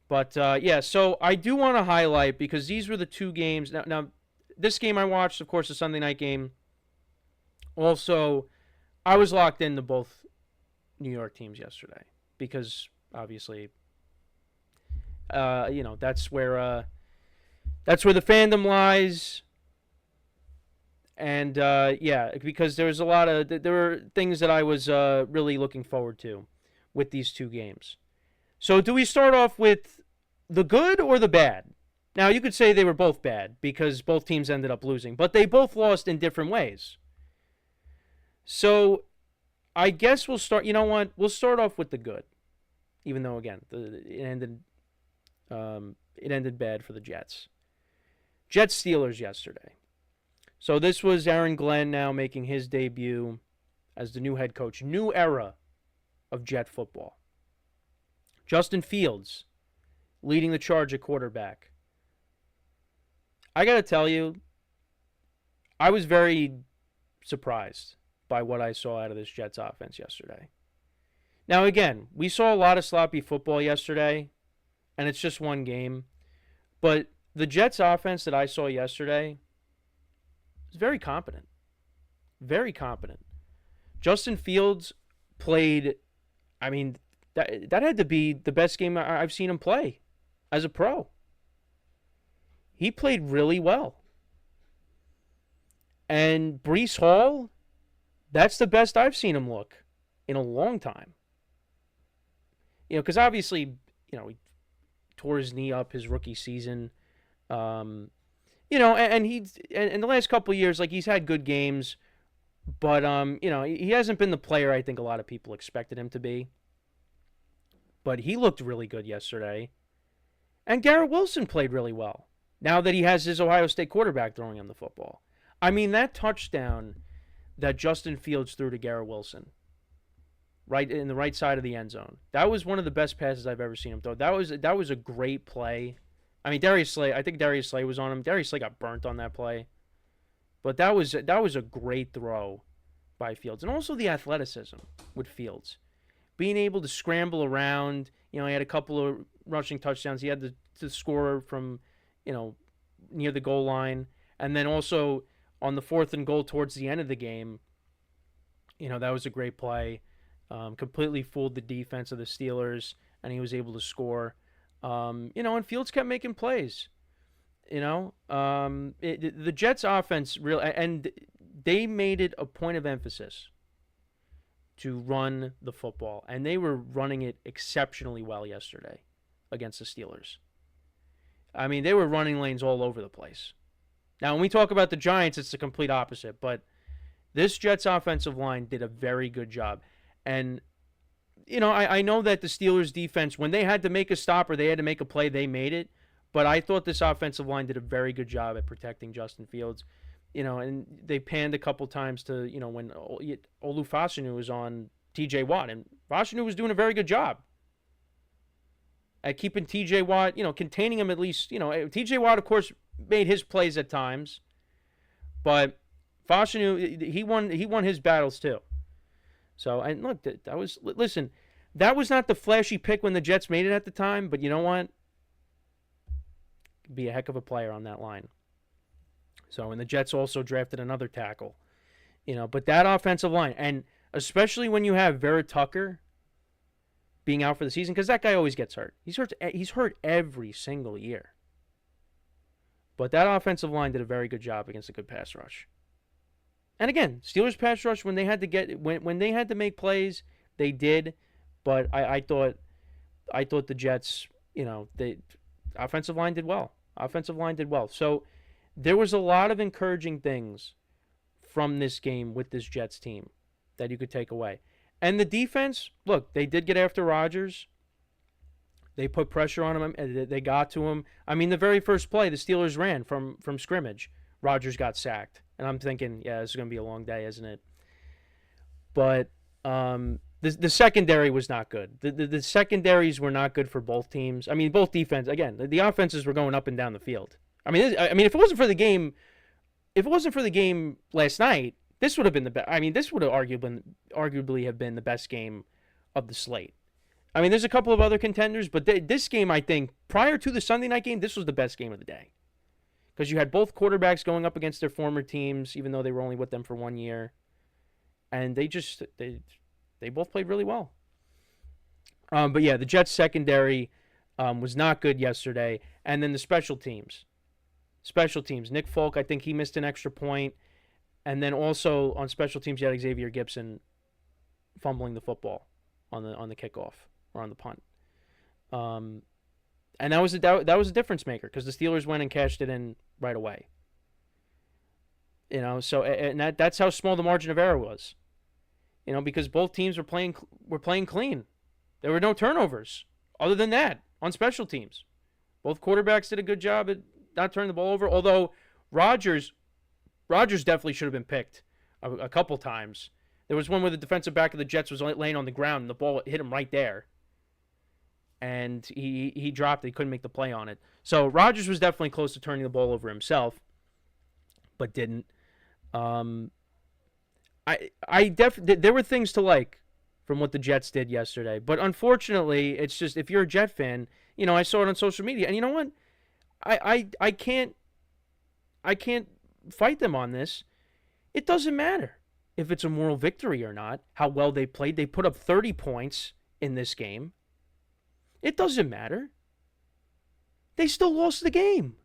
But, yeah, so I do want to highlight because these were the two games. Now, this game I watched, of course, the Sunday night game. Also, I was locked into both New York teams yesterday because obviously, that's where the fandom lies. And yeah, because there were things that I was really looking forward to with these two games. So do we start off with the good or the bad? Now you could say they were both bad because both teams ended up losing, but they both lost in different ways. So I guess we'll start. You know what? We'll start off with the good, even though again it ended bad for the Jets. Jets Steelers yesterday. So this was Aaron Glenn now making his debut as the new head coach. New era of Jet football. Justin Fields leading the charge at quarterback. I got to tell you, I was very surprised by what I saw out of this Jets offense yesterday. Now, again, we saw a lot of sloppy football yesterday, and it's just one game. But the Jets offense that I saw yesterday was very competent. Very competent. Justin Fields played, I mean, that had to be the best game I've seen him play as a pro. He played really well. And Breece Hall, that's the best I've seen him look in a long time. Because obviously, he tore his knee up his rookie season. And in the last couple of years, like, he's had good games, but he hasn't been the player I think a lot of people expected him to be. But he looked really good yesterday. And Garrett Wilson played really well now that he has his Ohio State quarterback throwing him the football. I mean, that touchdown that Justin Fields threw to Garrett Wilson, right in the right side of the end zone, that was one of the best passes I've ever seen him throw. That was a great play. I mean, I think Darius Slay was on him. Darius Slay got burnt on that play. But that was a great throw by Fields. And also the athleticism with Fields. Being able to scramble around. He had a couple of rushing touchdowns. He had to score from, near the goal line. And then also on the 4th and goal towards the end of the game, that was a great play. Completely fooled the defense of the Steelers, and he was able to score. And Fields kept making plays. The Jets offense and they made it a point of emphasis to run the football, and they were running it exceptionally well yesterday against the Steelers. I mean, they were running lanes all over the place. Now, when we talk about the Giants, it's the complete opposite, but this Jets offensive line did a very good job. And I know that the Steelers defense, when they had to make a stop or they had to make a play, they made it. But I thought this offensive line did a very good job at protecting Justin Fields. And they panned a couple times to, when Olu Fashanu was on TJ Watt. And Fashanu was doing a very good job at keeping TJ Watt, containing him at least. TJ Watt, of course, made his plays at times. But Fashanu, he won his battles too. So, and look, that was not the flashy pick when the Jets made it at the time, but you know what? Be a heck of a player on that line. So, and the Jets also drafted another tackle. But that offensive line, and especially when you have Vera Tucker being out for the season, because that guy always gets hurt. He's hurt every single year. But that offensive line did a very good job against a good pass rush. And again, Steelers pass rush, when they had to make plays, they did. But I thought the Jets, the offensive line did well. So there was a lot of encouraging things from this game with this Jets team that you could take away. And the defense, look, they did get after Rodgers. They put pressure on him. They got to him. I mean, the very first play the Steelers ran from scrimmage, Rodgers got sacked. And I'm thinking, yeah, this is going to be a long day, isn't it? But the secondary was not good. The secondaries were not good for both teams. I mean, both defense. Again, the offenses were going up and down the field. I mean, if it wasn't for the game last night, this would have been the best. I mean, this would have arguably have been the best game of the slate. I mean, there's a couple of other contenders, but this game, I think, prior to the Sunday night game, this was the best game of the day. Because you had both quarterbacks going up against their former teams, even though they were only with them for 1 year. And they both played really well. But yeah, the Jets secondary was not good yesterday. And then the special teams. Nick Folk, I think he missed an extra point. And then also on special teams, you had Xavier Gibson fumbling the football on the kickoff or on the punt. And that was a difference maker because the Steelers went and cashed it in right away. So and that's how small the margin of error was. Because both teams were playing clean. There were no turnovers other than that on special teams. Both quarterbacks did a good job at not turning the ball over. Although Rodgers definitely should have been picked a couple times. There was one where the defensive back of the Jets was laying on the ground and the ball hit him right there. And he dropped it. He couldn't make the play on it. So Rodgers was definitely close to turning the ball over himself, but didn't. There were things to like from what the Jets did yesterday, but unfortunately, it's just if you're a Jet fan, I saw it on social media, and you know what? I can't fight them on this. It doesn't matter if it's a moral victory or not. How well they played. They put up 30 points in this game. It doesn't matter. They still lost the game.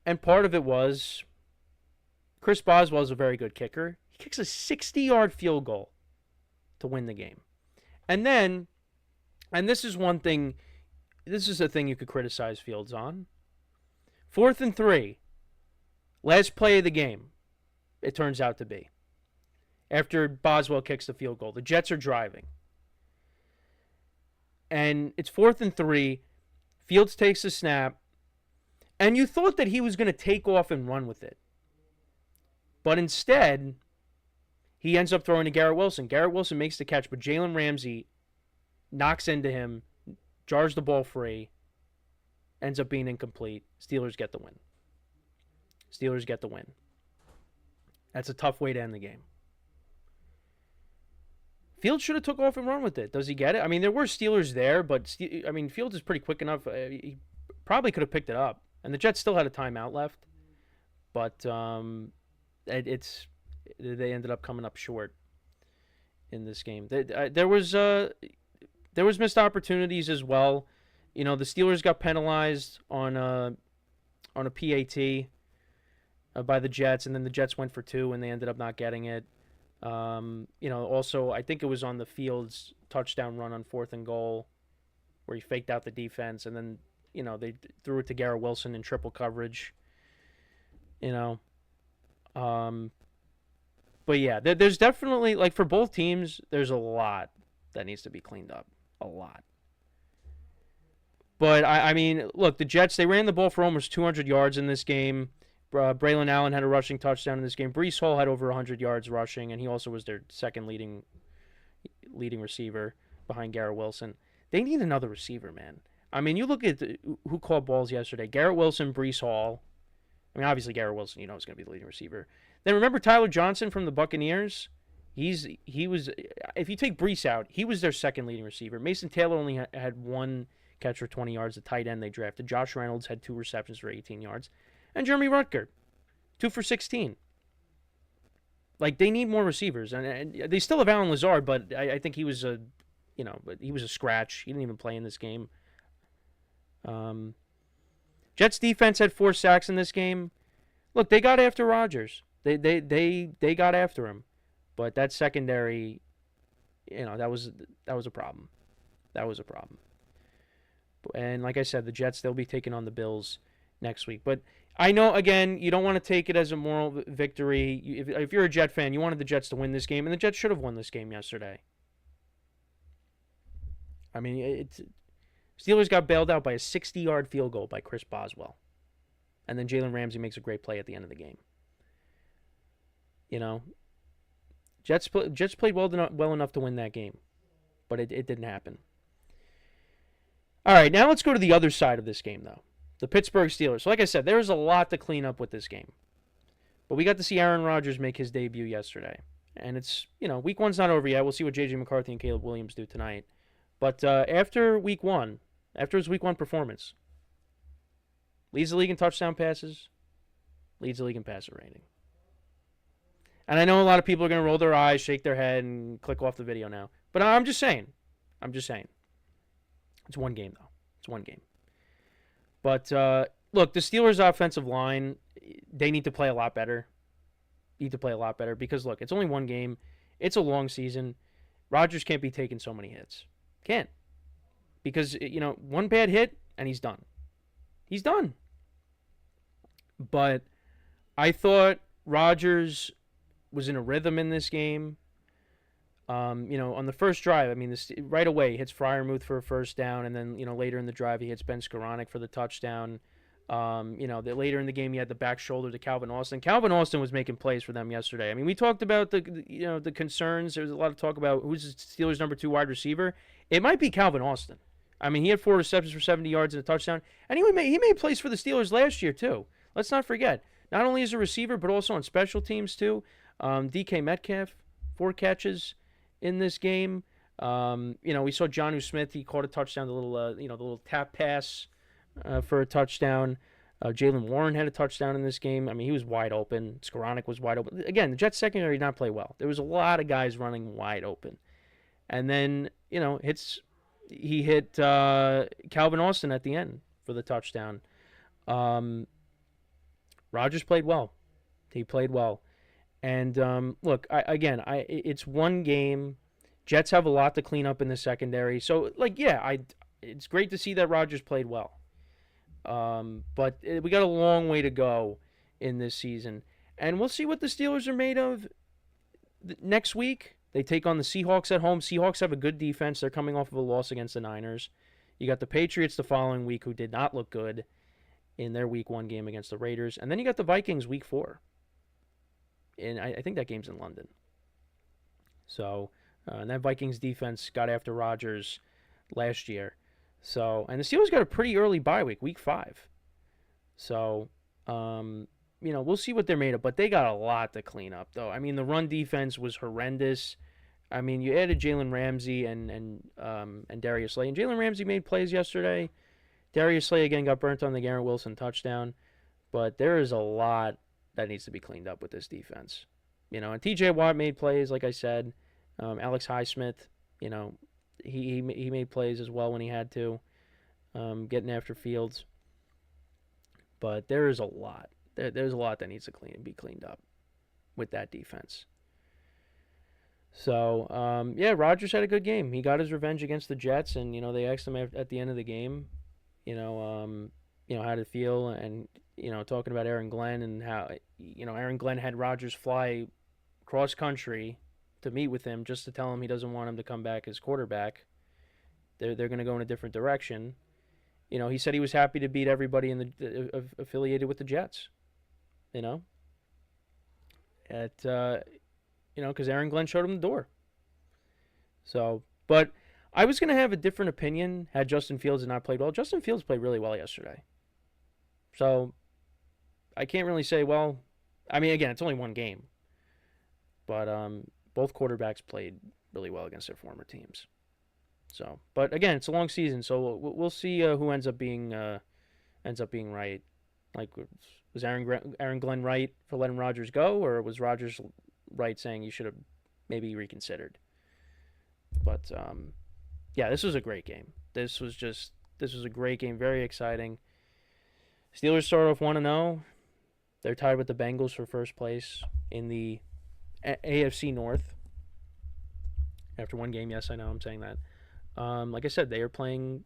And part of it was Chris Boswell is a very good kicker. He kicks a 60-yard field goal to win the game. And then, and this is a thing you could criticize Fields on. 4th and 3. Last play of the game, it turns out to be. After Boswell kicks the field goal. The Jets are driving. And it's 4th and 3. Fields takes a snap. And you thought that he was going to take off and run with it. But instead, he ends up throwing to Garrett Wilson. Garrett Wilson makes the catch, but Jalen Ramsey knocks into him, jars the ball free, ends up being incomplete. Steelers get the win. That's a tough way to end the game. Fields should have took off and run with it. Does he get it? I mean, there were Steelers there, but Fields is pretty quick enough. He probably could have picked it up. And the Jets still had a timeout left. But they ended up coming up short in this game. There was missed opportunities as well. The Steelers got penalized on a PAT by the Jets, and then the Jets went for 2, and they ended up not getting it. Also, I think it was on the Fields touchdown run on 4th and goal where he faked out the defense, and then, they threw it to Garrett Wilson in triple coverage. But yeah, there's definitely, like, for both teams, there's a lot that needs to be cleaned up. A lot. But, look, the Jets, they ran the ball for almost 200 yards in this game. Braylon Allen had a rushing touchdown in this game. Breece Hall had over 100 yards rushing, and he also was their second leading receiver behind Garrett Wilson. They need another receiver, man. You look at who caught balls yesterday. Garrett Wilson, Breece Hall. Obviously Garrett Wilson, is going to be the leading receiver. Then remember Tyler Johnson from the Buccaneers? He was, if you take Breece out, he was their second leading receiver. Mason Taylor only had 1 catch for 20 yards, the tight end they drafted. Josh Reynolds had 2 receptions for 18 yards. And Jeremy Rutger, 2 for 16. Like, they need more receivers. And they still have Alan Lazard, but I think he was a scratch. He didn't even play in this game. Jets defense had 4 sacks in this game. Look, they got after Rodgers. They got after him. But that secondary, that was a problem. And like I said, the Jets, they'll be taking on the Bills next week. But I know, again, you don't want to take it as a moral victory. If you're a Jet fan, you wanted the Jets to win this game, and the Jets should have won this game yesterday. Steelers got bailed out by a 60-yard field goal by Chris Boswell. And then Jalen Ramsey makes a great play at the end of the game. Jets played well enough to win that game, but it didn't happen. All right, now let's go to the other side of this game, though. The Pittsburgh Steelers. So like I said, there was a lot to clean up with this game. But we got to see Aaron Rodgers make his debut yesterday. And it's, week one's not over yet. We'll see what J.J. McCarthy and Caleb Williams do tonight. But after week one, after his week one performance, leads the league in touchdown passes, leads the league in passer rating. And I know a lot of people are going to roll their eyes, shake their head, and click off the video now. But I'm just saying. It's one game, though. It's one game. But, look, the Steelers' offensive line, they need to play a lot better. Because, look, it's only one game. It's a long season. Rodgers can't be taking so many hits. Can't. Because, one bad hit, and he's done. He's done. But I thought Rodgers was in a rhythm in this game. On the first drive, right away he hits Freiermuth for a first down, and then later in the drive he hits Ben Skoranek for the touchdown. Later in the game he had the back shoulder to Calvin Austin. Calvin Austin was making plays for them yesterday. We talked about the concerns. There was a lot of talk about who's the Steelers' number 2 wide receiver. It might be Calvin Austin. He had 4 receptions for 70 yards and a touchdown, and he made plays for the Steelers last year too. Let's not forget. Not only as a receiver, but also on special teams too. DK Metcalf, 4 catches in this game. We saw Jonnu Smith. He caught a touchdown, the little tap pass for a touchdown. Jalen Warren had a touchdown in this game. He was wide open. Skoranek was wide open. Again, the Jets secondary did not play well. There was a lot of guys running wide open. And then, he hit Calvin Austin at the end for the touchdown. Rodgers played well. He played well. And, look, it's one game. Jets have a lot to clean up in the secondary. So, it's great to see that Rodgers played well. But we got a long way to go in this season. And we'll see what the Steelers are made of next week. They take on the Seahawks at home. Seahawks have a good defense. They're coming off of a loss against the Niners. You got the Patriots the following week, who did not look good in their week 1 game against the Raiders. And then you got the Vikings week 4. And I think that game's in London. So, and that Vikings defense got after Rodgers last year. So, and the Steelers got a pretty early bye week 5. So, we'll see what they're made of. But they got a lot to clean up, though. The run defense was horrendous. You added Jalen Ramsey and Darius Slay. And Jalen Ramsey made plays yesterday. Darius Slay, again, got burnt on the Garrett Wilson touchdown. But there is a lot that needs to be cleaned up with this defense. And T.J. Watt made plays, like I said. Alex Highsmith, he made plays as well when he had to, getting after Fields. But there is a lot. There's a lot that needs to be cleaned up with that defense. So, Rodgers had a good game. He got his revenge against the Jets, and, they asked him at the end of the game, how to feel, and, talking about Aaron Glenn and how, Aaron Glenn had Rodgers fly cross country to meet with him just to tell him he doesn't want him to come back as quarterback. They're going to go in a different direction. He said he was happy to beat everybody in the affiliated with the Jets. Because Aaron Glenn showed him the door. So, but I was going to have a different opinion had Justin Fields not played well. Justin Fields played really well yesterday. So, I can't really say, again, it's only one game. But both quarterbacks played really well against their former teams. So, but again, it's a long season, so we'll see who ends up being right. Like, was Aaron Glenn right for letting Rodgers go, or was Rodgers right saying you should have maybe reconsidered? But this was a great game. This was a great game, very exciting. Steelers start off 1-0. They're tied with the Bengals for first place in the AFC North. After one game, yes, I know I'm saying that. Like I said, they are playing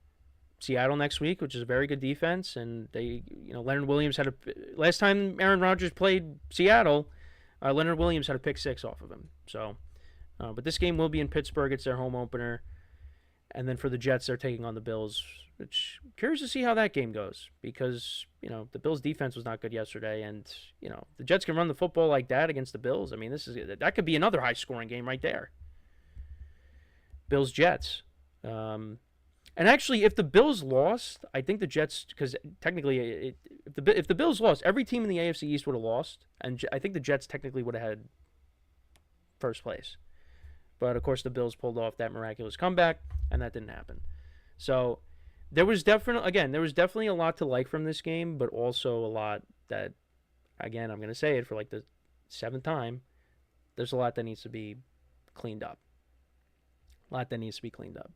Seattle next week, which is a very good defense, and they, Leonard Williams had last time Aaron Rodgers played Seattle, Leonard Williams had a pick 6 off of him. So, but this game will be in Pittsburgh. It's their home opener, and then for the Jets, they're taking on the Bills. Which, curious to see how that game goes, because the Bills' defense was not good yesterday, and the Jets can run the football like that against the Bills. That could be another high-scoring game right there. Bills Jets. And actually, if the Bills lost, I think the Jets, because technically, if the Bills lost, every team in the AFC East would have lost, and I think the Jets technically would have had first place. But of course, the Bills pulled off that miraculous comeback, and that didn't happen. So there was definitely a lot to like from this game, but also a lot that, again, I'm going to say it for like the seventh time, there's a lot that needs to be cleaned up. A lot that needs to be cleaned up.